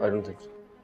I don't think so.